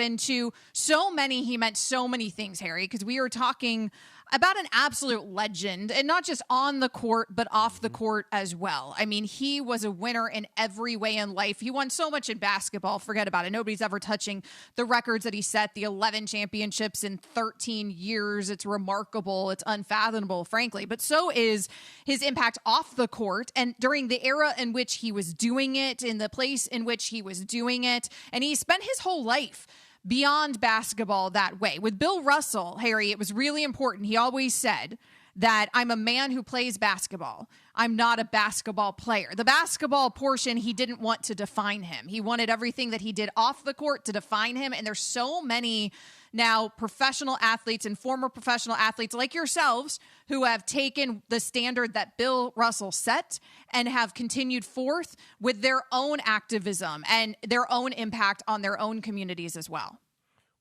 And to so many, he meant so many things, Harry, because we are talking about an absolute legend, and not just on the court, but off the court as well. I mean, he was a winner in every way in life. He won so much in basketball. Forget about it. Nobody's ever touching the records that he set, the 11 championships in 13 years. It's remarkable. It's unfathomable, frankly. But so is his impact off the court and during the era in which he was doing it, in the place in which he was doing it. And he spent his whole life beyond basketball that way. With Bill Russell, Harry, it was really important. He always said that I'm a man who plays basketball. I'm not a basketball player. The basketball portion, he didn't want to define him. He wanted everything that he did off the court to define him. And there's so many now professional athletes and former professional athletes like yourselves who have taken the standard that Bill Russell set and have continued forth with their own activism and their own impact on their own communities as well.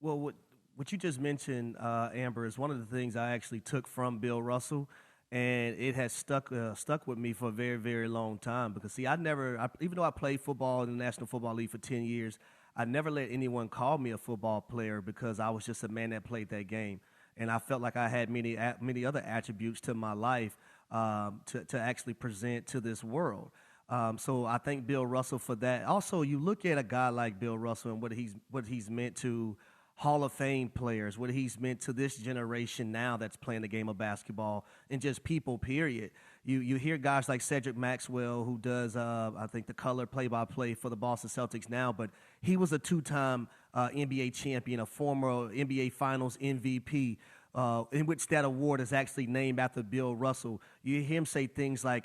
Well, what you just mentioned, Amber, is one of the things I actually took from Bill Russell, and it has stuck with me for a very, very long time. Because, see, even though I played football in the National Football League for 10 years, I never let anyone call me a football player because I was just a man that played that game. And I felt like I had many other attributes to my life to actually present to this world. So I thank Bill Russell for that. Also, you look at a guy like Bill Russell and what he's meant to Hall of Fame players, what he's meant to this generation now that's playing the game of basketball, and just people, period. You hear guys like Cedric Maxwell, who does, I think, the color play-by-play for the Boston Celtics now, but he was a two-time NBA champion, a former NBA Finals MVP, in which that award is actually named after Bill Russell. You hear him say things like,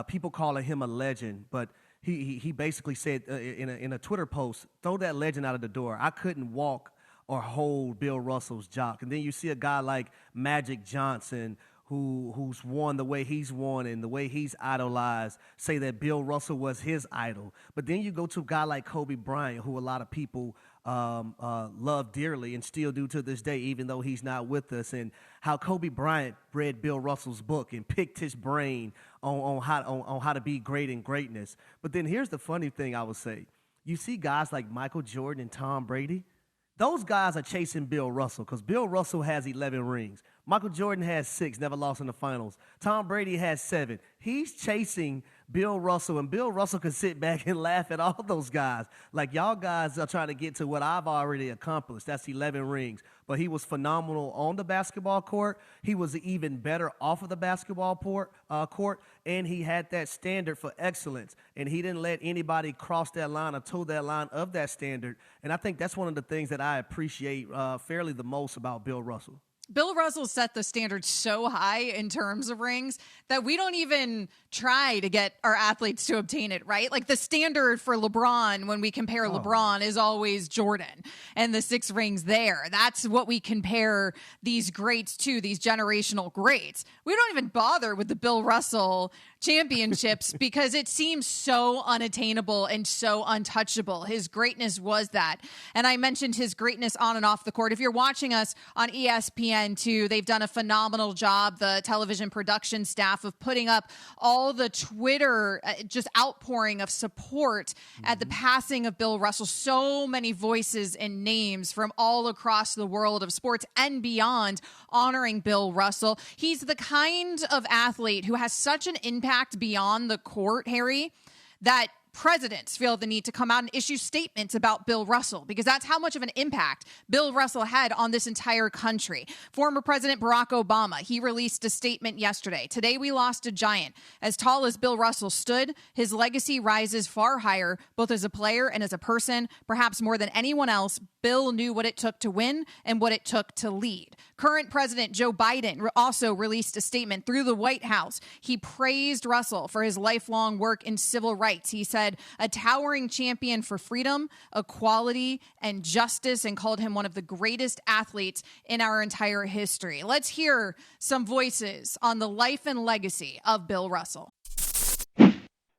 people calling him a legend, but he basically said in a Twitter post, throw that legend out of the door. I couldn't walk or hold Bill Russell's jock. And then you see a guy like Magic Johnson, who's won the way he's won and the way he's idolized, say that Bill Russell was his idol. But then you go to a guy like Kobe Bryant, who a lot of people love dearly and still do to this day, even though he's not with us, and how Kobe Bryant read Bill Russell's book and picked his brain on how to be great in greatness. But then here's the funny thing I would say. You see guys like Michael Jordan and Tom Brady. Those guys are chasing Bill Russell because Bill Russell has 11 rings. Michael Jordan has 6, never lost in the finals. Tom Brady has 7. He's chasing Bill Russell, and Bill Russell can sit back and laugh at all those guys. Like, y'all guys are trying to get to what I've already accomplished. That's 11 rings. But he was phenomenal on the basketball court. He was even better off of the basketball court, and he had that standard for excellence. And he didn't let anybody cross that line or toe that line of that standard. And I think that's one of the things that I appreciate fairly the most about Bill Russell. Bill Russell set the standard so high in terms of rings that we don't even try to get our athletes to obtain it, right? Like the standard for LeBron, when we compare LeBron, is always Jordan and the 6 rings there. That's what we compare these greats to, these generational greats. We don't even bother with the Bill Russell championships because it seems so unattainable and so untouchable. His greatness was that. And I mentioned his greatness on and off the court. If you're watching us on ESPN too, they've done a phenomenal job, the television production staff, of putting up all the Twitter just outpouring of support at the passing of Bill Russell. So many voices and names from all across the world of sports and beyond honoring Bill Russell. He's the kind of athlete who has such an impact beyond the court, Harry, that presidents feel the need to come out and issue statements about Bill Russell because that's how much of an impact Bill Russell had on this entire country. Former President Barack Obama, he released a statement yesterday. Today we lost a giant. As tall as Bill Russell stood, his legacy rises far higher, both as a player and as a person. Perhaps more than anyone else, Bill knew what it took to win and what it took to lead. Current President Joe Biden also released a statement through the White House. He praised Russell for his lifelong work in civil rights. He said, a towering champion for freedom, equality, and justice, and called him one of the greatest athletes in our entire history. Let's hear some voices on the life and legacy of Bill Russell.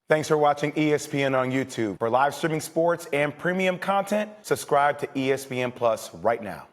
Thanks for watching ESPN on YouTube. For live streaming sports and premium content, subscribe to ESPN Plus right now.